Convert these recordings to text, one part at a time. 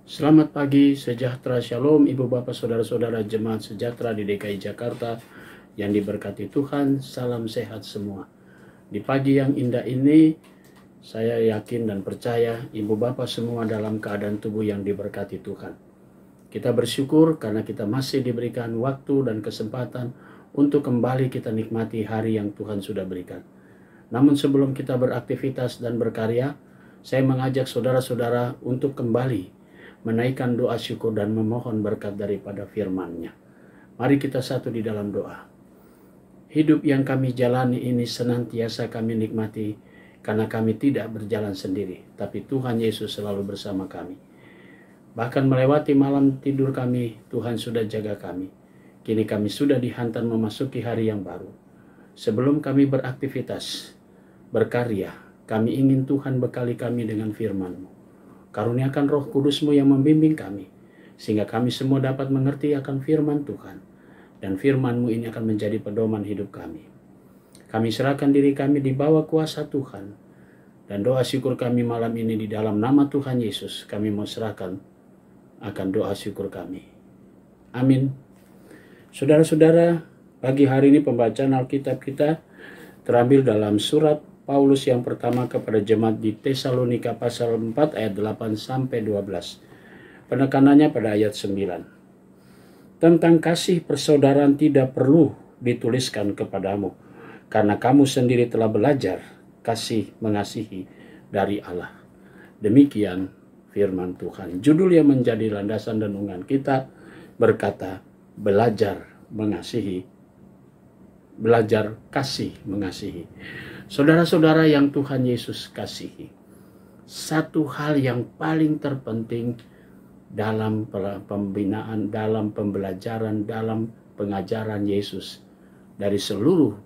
Selamat pagi, sejahtera, shalom Ibu Bapak Saudara-saudara jemaat sejahtera di DKI Jakarta yang diberkati Tuhan, salam sehat semua. Di pagi yang indah ini, saya yakin dan percaya Ibu Bapak semua dalam keadaan tubuh yang diberkati Tuhan. Kita bersyukur karena kita masih diberikan waktu dan kesempatan untuk kembali kita nikmati hari yang Tuhan sudah berikan. Namun sebelum kita beraktivitas dan berkarya, saya mengajak saudara-saudara untuk kembali menaikkan doa syukur dan memohon berkat daripada firman-Nya. Mari kita satu di dalam doa. Hidup yang kami jalani ini senantiasa kami nikmati karena kami tidak berjalan sendiri, tapi Tuhan Yesus selalu bersama kami. Bahkan melewati malam tidur kami, Tuhan sudah jaga kami. Kini kami sudah dihantar memasuki hari yang baru. Sebelum kami beraktivitas, berkarya, kami ingin Tuhan bekali kami dengan firman-Mu. Karuniakan Roh Kudus-Mu yang membimbing kami, sehingga kami semua dapat mengerti akan firman Tuhan. Dan firman-Mu ini akan menjadi pedoman hidup kami. Kami serahkan diri kami di bawah kuasa Tuhan. Dan doa syukur kami malam ini di dalam nama Tuhan Yesus, kami mau serahkan akan doa syukur kami. Amin. Saudara-saudara, pagi hari ini pembacaan Alkitab kita terambil dalam surat Paulus yang pertama kepada jemaat di Tesalonika pasal 4 ayat 8 sampai 12. Penekanannya pada ayat 9. Tentang kasih persaudaraan tidak perlu dituliskan kepadamu, karena kamu sendiri telah belajar kasih mengasihi dari Allah. Demikian firman Tuhan. Judul yang menjadi landasan renungan kita berkata, belajar mengasihi, belajar kasih mengasihi. Saudara-saudara yang Tuhan Yesus kasihi, satu hal yang paling terpenting dalam pembinaan, dalam pembelajaran, dalam pengajaran Yesus dari seluruh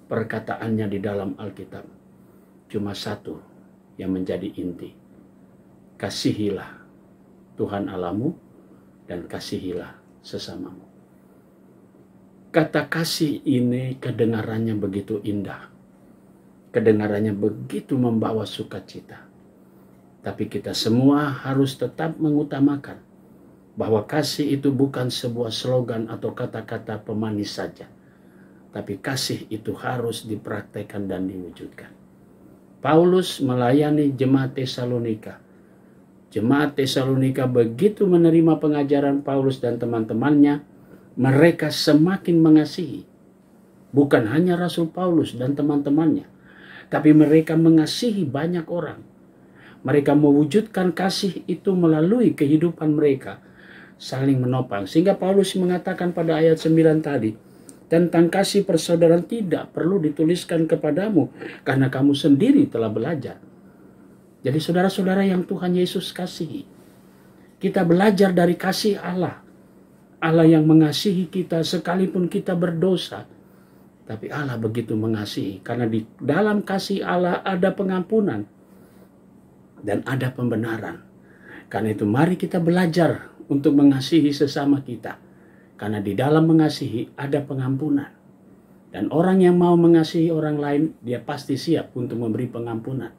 perkataannya di dalam Alkitab, cuma satu yang menjadi inti. Kasihilah Tuhan Allahmu dan kasihilah sesamamu. Kata kasih ini kedengarannya begitu indah. Kedengarannya begitu membawa sukacita. Tapi kita semua harus tetap mengutamakan bahwa kasih itu bukan sebuah slogan atau kata-kata pemanis saja. Tapi kasih itu harus dipraktekkan dan diwujudkan. Paulus melayani jemaat Tesalonika. Jemaat Tesalonika begitu menerima pengajaran Paulus dan teman-temannya, mereka semakin mengasihi. Bukan hanya Rasul Paulus dan teman-temannya, tapi mereka mengasihi banyak orang. Mereka mewujudkan kasih itu melalui kehidupan mereka, saling menopang. Sehingga Paulus mengatakan pada ayat 9 tadi, tentang kasih persaudaraan tidak perlu dituliskan kepadamu, karena kamu sendiri telah belajar. Jadi saudara-saudara yang Tuhan Yesus kasihi, kita belajar dari kasih Allah. Allah yang mengasihi kita sekalipun kita berdosa. Tapi Allah begitu mengasihi, karena di dalam kasih Allah ada pengampunan dan ada pembenaran. Karena itu mari kita belajar untuk mengasihi sesama kita. Karena di dalam mengasihi ada pengampunan. Dan orang yang mau mengasihi orang lain, dia pasti siap untuk memberi pengampunan.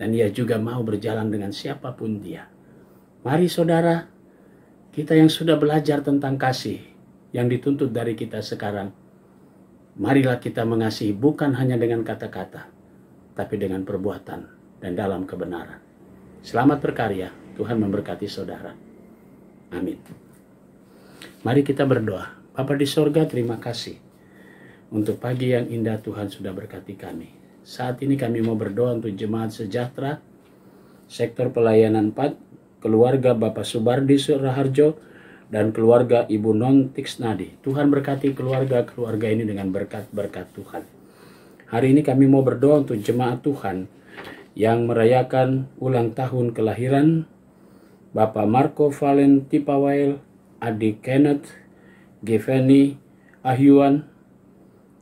Dan dia juga mau berjalan dengan siapapun dia. Mari saudara, kita yang sudah belajar tentang kasih yang dituntut dari kita sekarang, marilah kita mengasihi bukan hanya dengan kata-kata, tapi dengan perbuatan dan dalam kebenaran. Selamat berkarya, Tuhan memberkati saudara. Amin. Mari kita berdoa. Bapa di sorga, terima kasih untuk pagi yang indah Tuhan sudah berkati kami. Saat ini kami mau berdoa untuk jemaat sejahtera, sektor pelayanan 4, keluarga Bapak Subardi Raharjo, dan keluarga Ibu Non Tiksnadi. Tuhan berkati keluarga ini dengan berkat-berkat Tuhan. Hari ini kami mau berdoa untuk jemaat Tuhan yang merayakan ulang tahun kelahiran Bapak Marco Valen Tipawail, adik Kenneth, Geveni Ahyuan,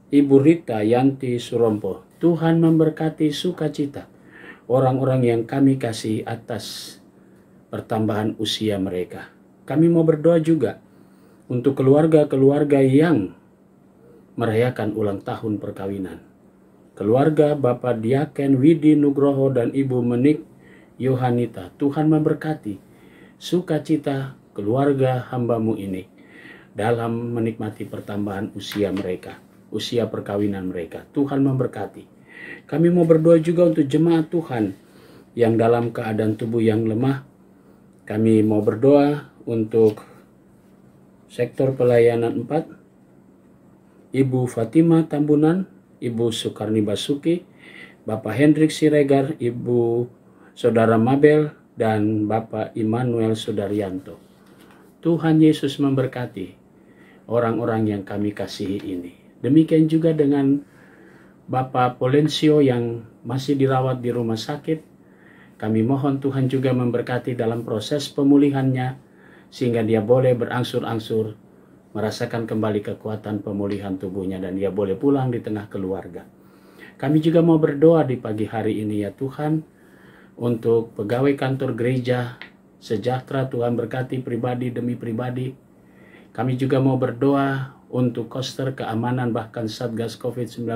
Ibu Rita Yanti Surompo. Tuhan memberkati sukacita orang-orang yang kami kasih atas pertambahan usia mereka. Kami mau berdoa juga untuk keluarga-keluarga yang merayakan ulang tahun perkawinan. Keluarga Bapak Diaken Widi Nugroho dan Ibu Menik Yohanita. Tuhan memberkati sukacita keluarga hamba-Mu ini dalam menikmati pertambahan usia mereka, usia perkawinan mereka. Tuhan memberkati. Kami mau berdoa juga untuk jemaat Tuhan yang dalam keadaan tubuh yang lemah. Kami mau berdoa untuk sektor pelayanan 4, Ibu Fatima Tambunan, Ibu Sukarni Basuki, Bapak Hendrik Siregar, Ibu Saudara Mabel, dan Bapak Immanuel Sudaryanto. Tuhan Yesus memberkati orang-orang yang kami kasihi ini. Demikian juga dengan Bapak Polensio yang masih dirawat di rumah sakit. Kami mohon Tuhan juga memberkati dalam proses pemulihannya, sehingga dia boleh berangsur-angsur merasakan kembali kekuatan pemulihan tubuhnya dan dia boleh pulang di tengah keluarga. Kami juga mau berdoa di pagi hari ini ya Tuhan, untuk pegawai kantor gereja Sejahtera. Tuhan berkati pribadi demi pribadi. Kami juga mau berdoa untuk koster keamanan bahkan Satgas COVID-19.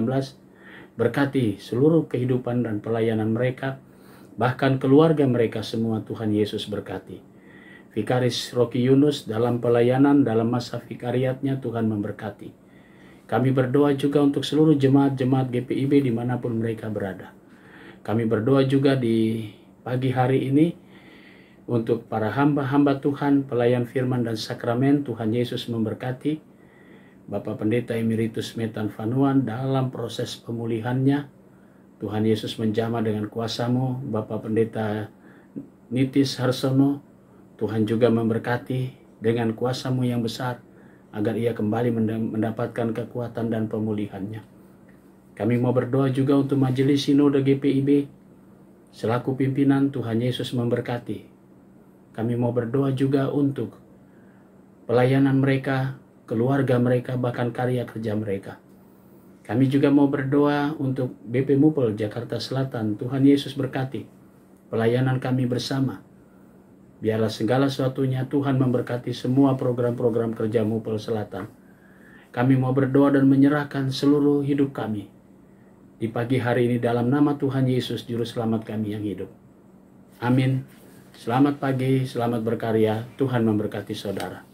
Berkati seluruh kehidupan dan pelayanan mereka, bahkan keluarga mereka semua. Tuhan Yesus berkati. Vikaris Rocky Yunus dalam pelayanan, dalam masa vikariatnya, Tuhan memberkati. Kami berdoa juga untuk seluruh jemaat-jemaat GPIB dimanapun mereka berada. Kami berdoa juga di pagi hari ini untuk para hamba-hamba Tuhan, pelayan firman dan sakramen. Tuhan Yesus memberkati Bapak Pendeta Emeritus Metan Vanuan dalam proses pemulihannya. Tuhan Yesus menjamah dengan kuasa-Mu. Bapak Pendeta Nitis Harsono, Tuhan juga memberkati dengan kuasa-Mu yang besar, agar ia kembali mendapatkan kekuatan dan pemulihannya. Kami mau berdoa juga untuk Majelis Sinode GPIB, selaku pimpinan. Tuhan Yesus memberkati. Kami mau berdoa juga untuk pelayanan mereka, keluarga mereka, bahkan karya kerja mereka. Kami juga mau berdoa untuk BP Mupel Jakarta Selatan. Tuhan Yesus berkati pelayanan kami bersama. Biarlah segala sesuatunya Tuhan memberkati semua program-program kerja Mupel Selatan. Kami mau berdoa dan menyerahkan seluruh hidup kami di pagi hari ini dalam nama Tuhan Yesus, Juru Selamat kami yang hidup. Amin. Selamat pagi, selamat berkarya. Tuhan memberkati saudara.